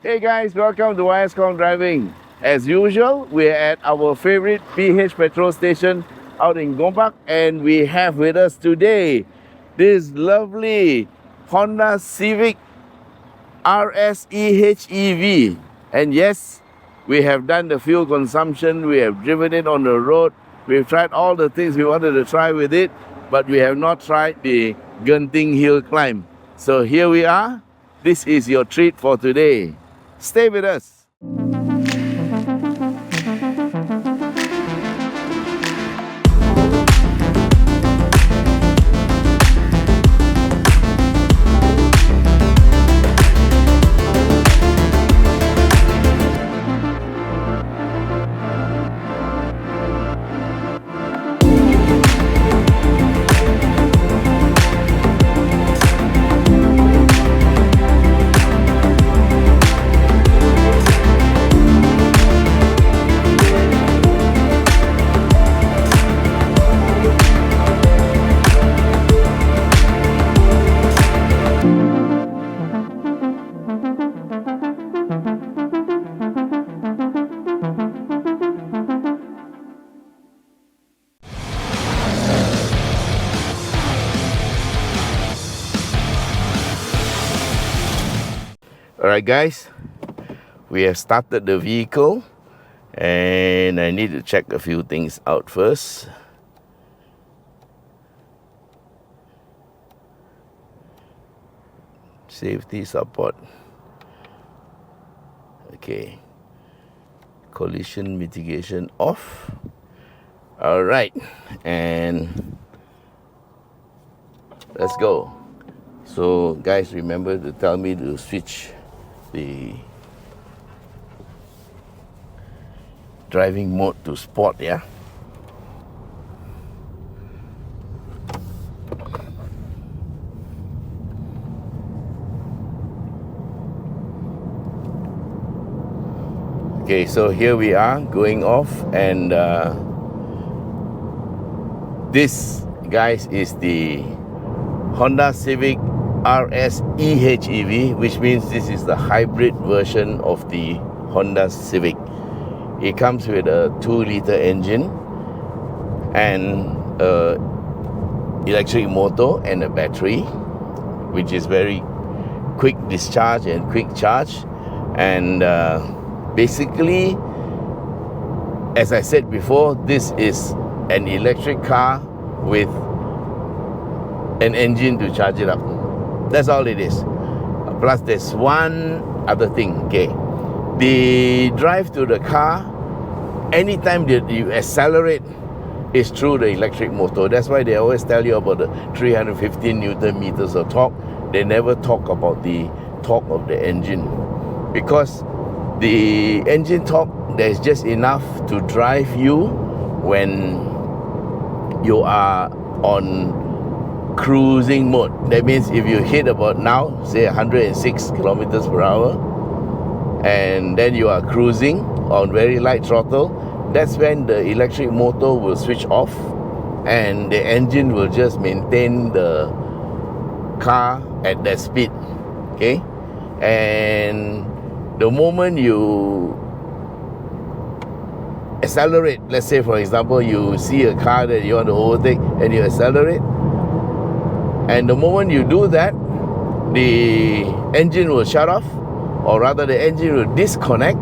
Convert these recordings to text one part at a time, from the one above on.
Hey guys, welcome to Khong Driving. As usual, we're at our favorite PH petrol station out in Gombak, and we have with us today this lovely Honda Civic RS e-HEV. And yes, we have done the fuel consumption, we have driven it on the road, we've tried all the things we wanted to try with it, but we have not tried the Genting Hill climb. So here we are. This is your treat for today. Stay with us. Alright guys, we have started the vehicle and I need to check a few things out first. Safety support. Okay. Collision mitigation off. Alright, and let's go. So guys, remember to tell me to switch the driving mode to sport, yeah? Okay, so here we are going off, and this, guys, is the Honda Civic RS e-HEV, which means this is the hybrid version of the Honda Civic. It comes with a 2-liter engine and electric motor and a battery, which is very quick discharge and quick charge. And basically, as I said before, this is an electric car with an engine to charge it up. That's all it is. Plus there's one other thing, okay? The drive to the car, anytime that you accelerate, is through the electric motor. That's why they always tell you about the 315 Newton meters of torque. They never talk about the torque of the engine, because the engine torque, there's just enough to drive you when you are on cruising mode. That means if you hit about now, say 106 kilometers per hour, and then you are cruising on very light throttle, that's when the electric motor will switch off and the engine will just maintain the car at that speed, okay? And the moment you accelerate, let's say for example you see a car that you want to overtake and you accelerate, and the moment you do that, the engine will shut off, or rather the engine will disconnect,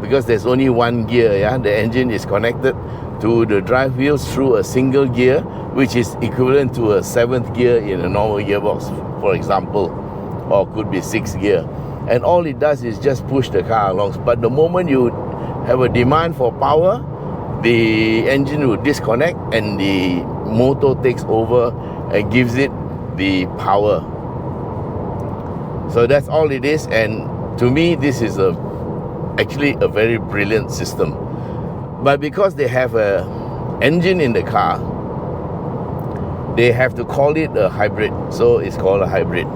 because there's only one gear, yeah? The engine is connected to the drive wheels through a single gear, which is equivalent to a 7th gear in a normal gearbox, for example, or could be 6th gear. And all it does is just push the car along. But the moment you have a demand for power, the engine will disconnect and the motor takes over and gives it the power. So that's all it is, and to me this is actually a very brilliant system. But because they have a engine in the car, they have to call it a hybrid, so it's called a hybrid.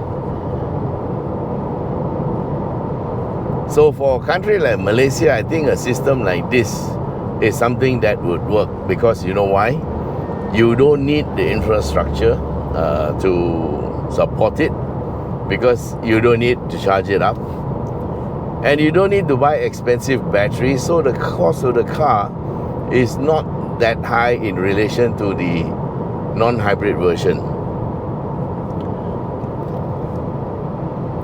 So for a country like Malaysia, I think a system like this is something that would work, because you know why? You don't need the infrastructure to support it, because you don't need to charge it up. And you don't need to buy expensive batteries, so the cost of the car is not that high in relation to the non-hybrid version.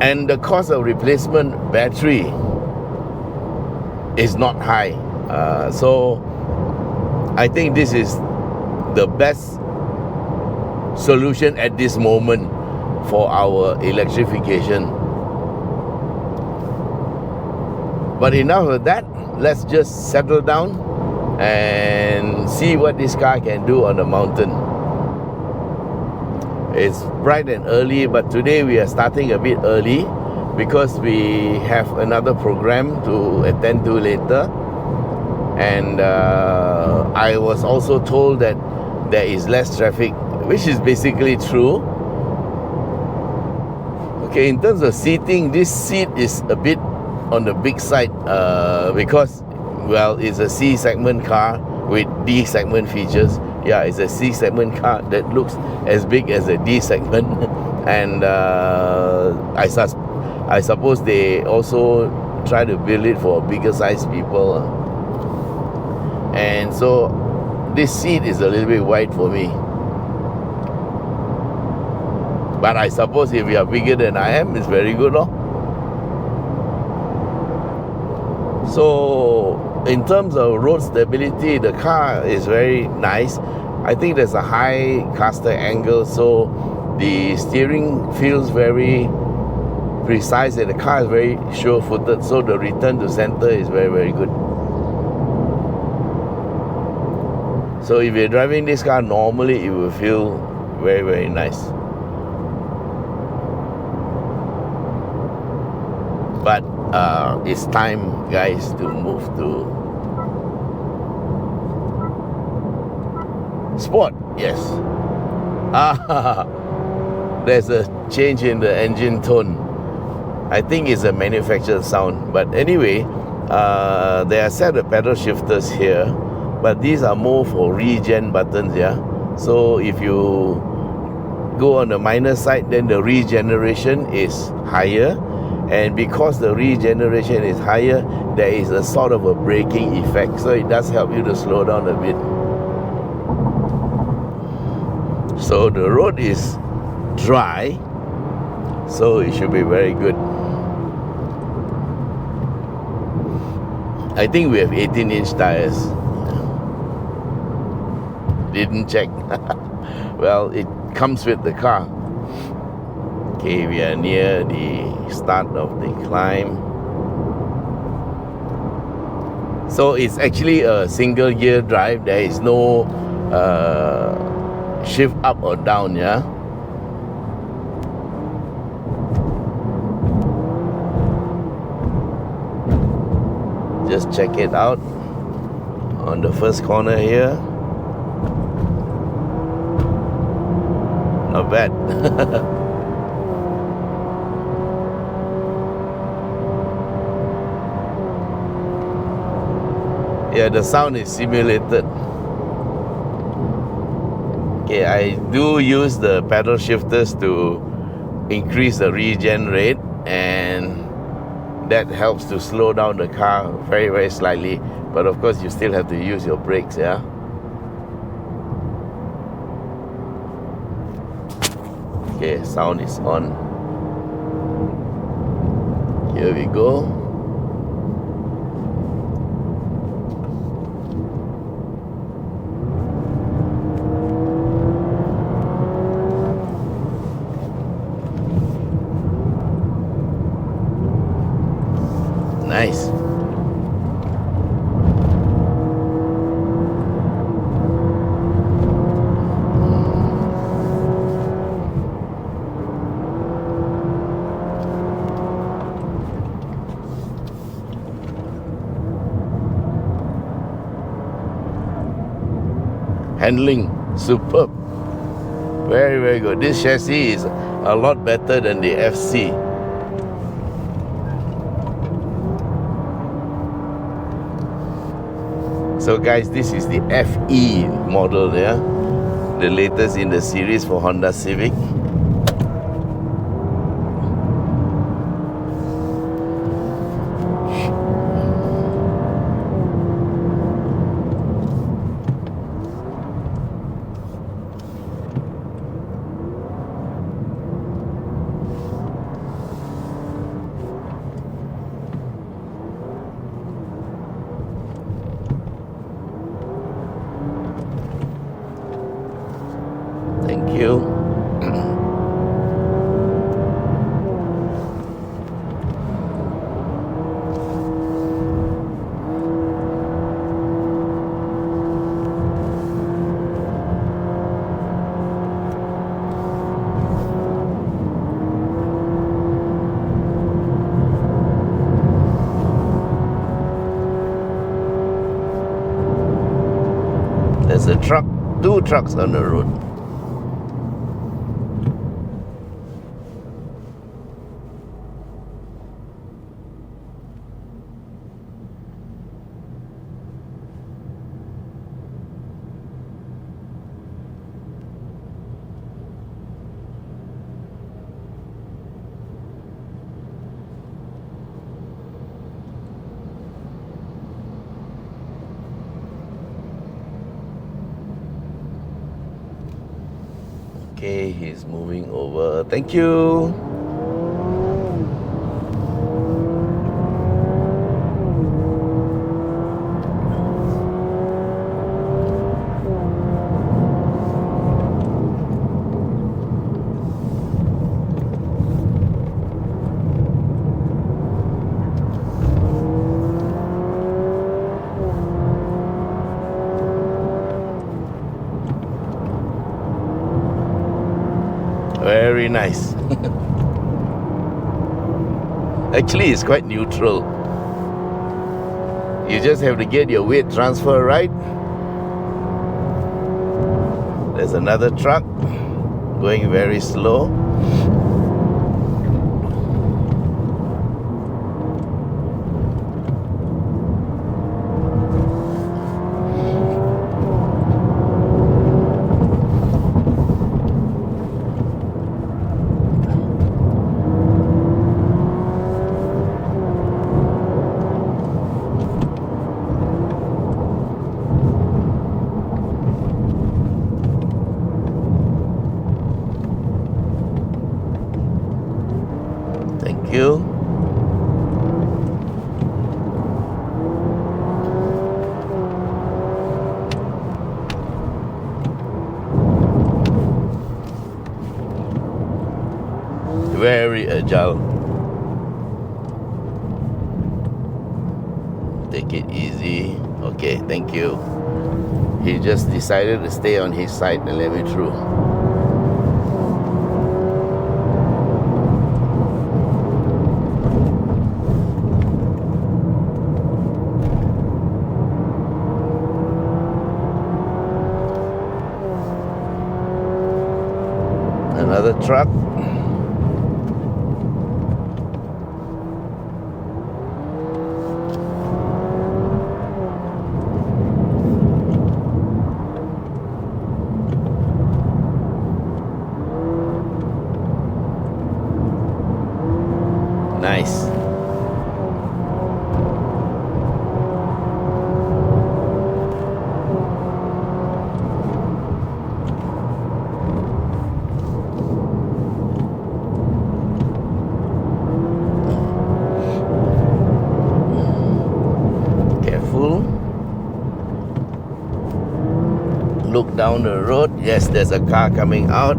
And the cost of replacement battery is not high. So I think this is the best solution at this moment for our electrification. But enough of that, let's just settle down and see what this car can do on the mountain. It's bright and early, but today we are starting a bit early because we have another program to attend to later. And I was also told that there is less traffic, which is basically true. Okay, in terms of seating, this seat is a bit on the big side because, well, it's a C segment car with D segment features. Yeah, it's a C segment car that looks as big as a D segment. And I suppose they also try to build it for bigger size people. And so this seat is a little bit wide for me. But I suppose if you are bigger than I am, it's very good, no? So in terms of road stability, the car is very nice. I think there's a high caster angle, so the steering feels very precise and the car is very sure-footed, so the return to center is very, very good. So if you're driving this car normally, it will feel very, very nice. But it's time, guys, to move to Sport. Yes. There's a change in the engine tone. I think it's a manufactured sound. But anyway, there are a set of pedal shifters here, but these are more for regen buttons, yeah. So if you go on the minor side, then the regeneration is higher. And because the regeneration is higher, there is a sort of a braking effect. So it does help you to slow down a bit. So the road is dry, so it should be very good. I think we have 18-inch tires. Didn't check. Well, it comes with the car. Okay, we are near the start of the climb. So it's actually a single gear drive. There is no shift up or down, yeah. Just check it out on the first corner here. Not bad. Yeah, the sound is simulated. Okay, I do use the pedal shifters to increase the regen rate, and that helps to slow down the car very, very slightly. But of course, you still have to use your brakes, yeah. Okay, sound is on. Here we go. Nice. Handling, superb. Very, very good. This chassis is a lot better than the FC. So guys, this is the FE model, yeah, the latest in the series for Honda Civic. you. There's a truck, 2 trucks on the road. Okay, he's moving over. Thank you. Very nice. Actually, it's quite neutral. You just have to get your weight transfer right. There's another truck going very slow. Thank you. Very agile. Take it easy. Okay, thank you. He just decided to stay on his side and let me through. Another truck. Nice. Careful. Look down the road. Yes, there's a car coming out.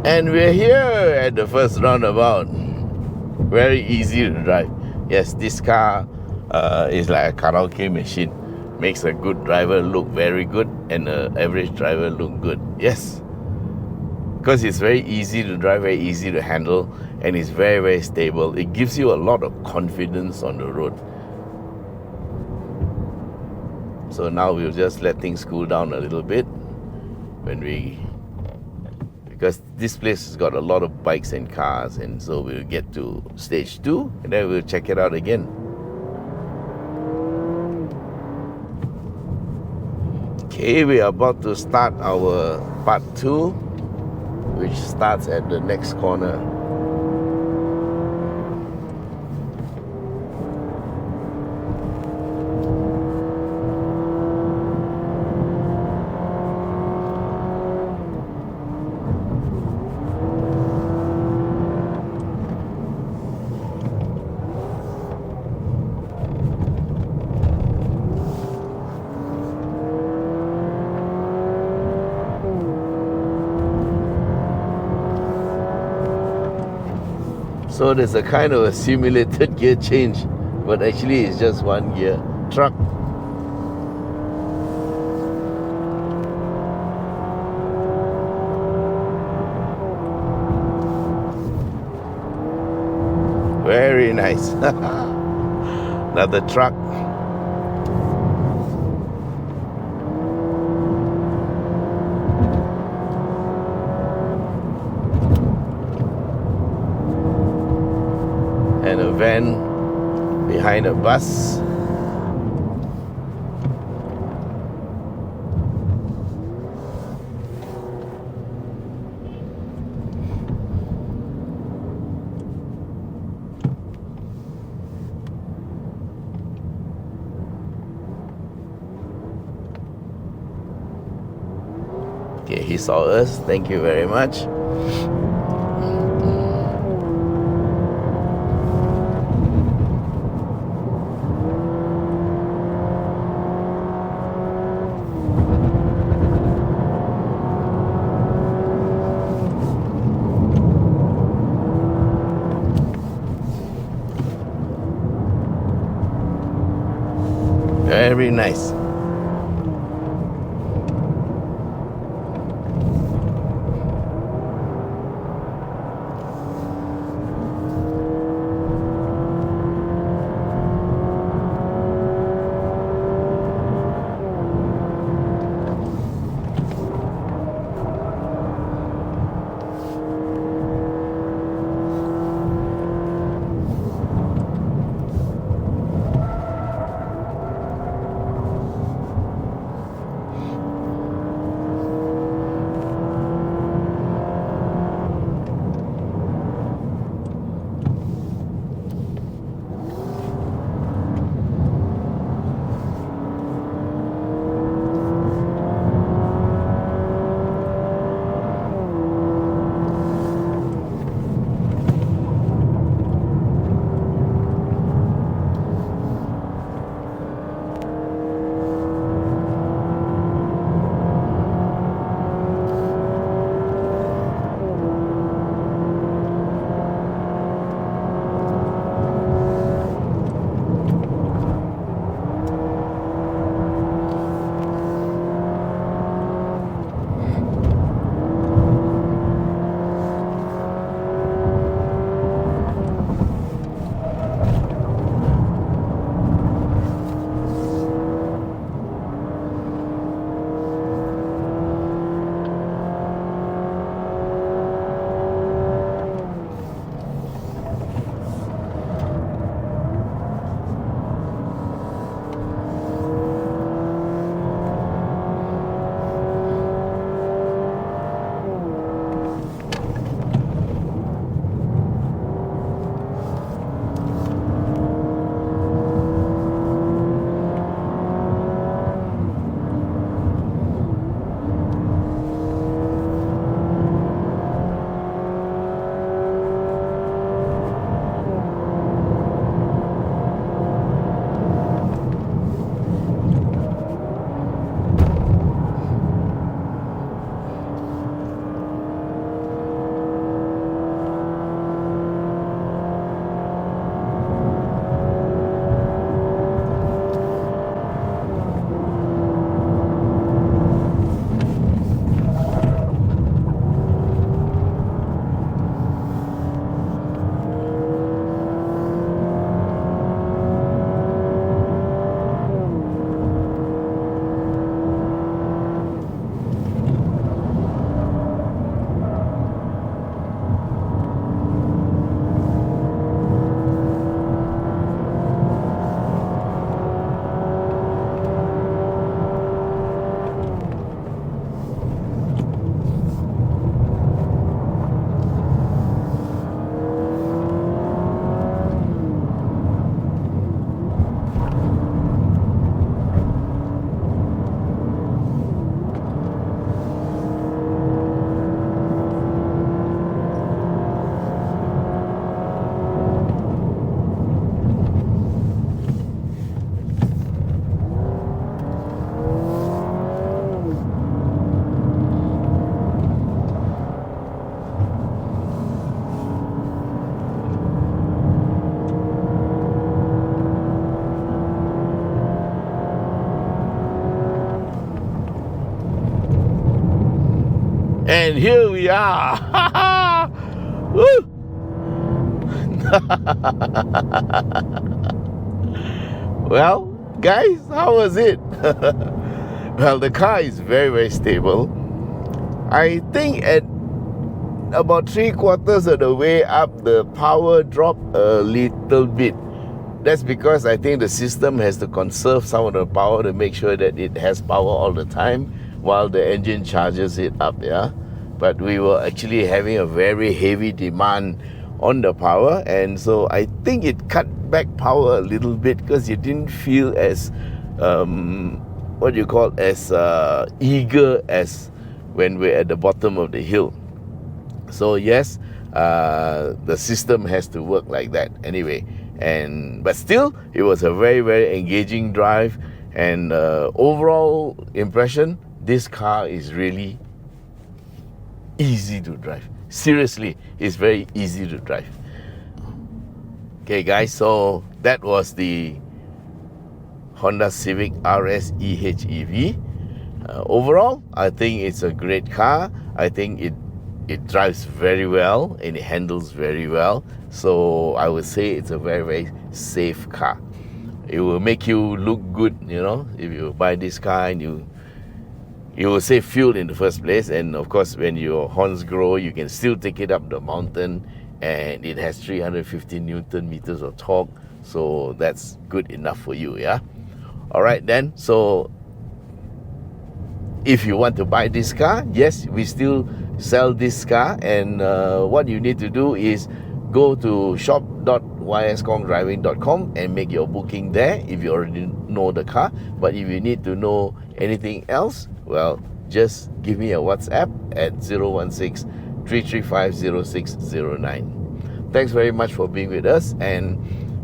And we're here at the first roundabout. Very easy to drive. Yes, this car It's like a karaoke machine. Makes a good driver look very good and an average driver look good. Yes. Because it's very easy to drive, very easy to handle, and it's very, very stable. It gives you a lot of confidence on the road. So now we'll just let things cool down a little bit because this place has got a lot of bikes and cars, and so we'll get to stage 2 and then we'll check it out again. Okay, we are about to start our part 2, which starts at the next corner. So there's a kind of a simulated gear change, but actually it's just one gear truck. Very nice. Another truck. And a van behind a bus. Okay, he saw us. Thank you very much. Very nice. And here we are. Woo! Well, guys, how was it? Well, the car is very, very stable. I think at about 3/4 of the way up, the power dropped a little bit. That's because I think the system has to conserve some of the power to make sure that it has power all the time while the engine charges it up, yeah. But we were actually having a very heavy demand on the power, and so I think it cut back power a little bit because you didn't feel as eager as when we're at the bottom of the hill. So yes, the system has to work like that anyway. But still, it was a very, very engaging drive, and overall impression, this car is really easy to drive. Seriously, it's very easy to drive. Okay guys, so that was the Honda Civic RS e-HEV. Overall, I think it's a great car. I think it drives very well and it handles very well. So I would say it's a very, very safe car. It will make you look good, you know, if you buy this car, and you will save fuel in the first place. And of course, when your horns grow, you can still take it up the mountain, and it has 350 Newton meters of torque. So that's good enough for you, yeah? All right then, so if you want to buy this car, yes, we still sell this car, and what you need to do is go to shop.yskhongdriving.com and make your booking there if you already know the car. But if you need to know anything else, well, just give me a WhatsApp at 016-335-0609. Thanks very much for being with us, and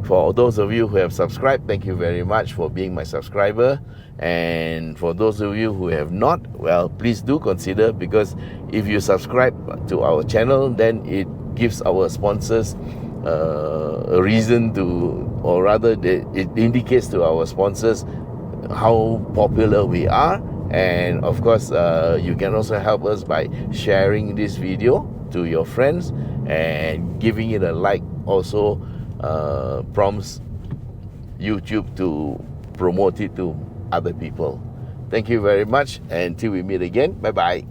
for those of you who have subscribed, thank you very much for being my subscriber. And for those of you who have not, well, please do consider, because if you subscribe to our channel, then it gives our sponsors a reason to, or rather it indicates to our sponsors how popular we are. And of course, you can also help us by sharing this video to your friends, and giving it a like also prompts YouTube to promote it to other people. Thank you very much, and till we meet again, bye bye.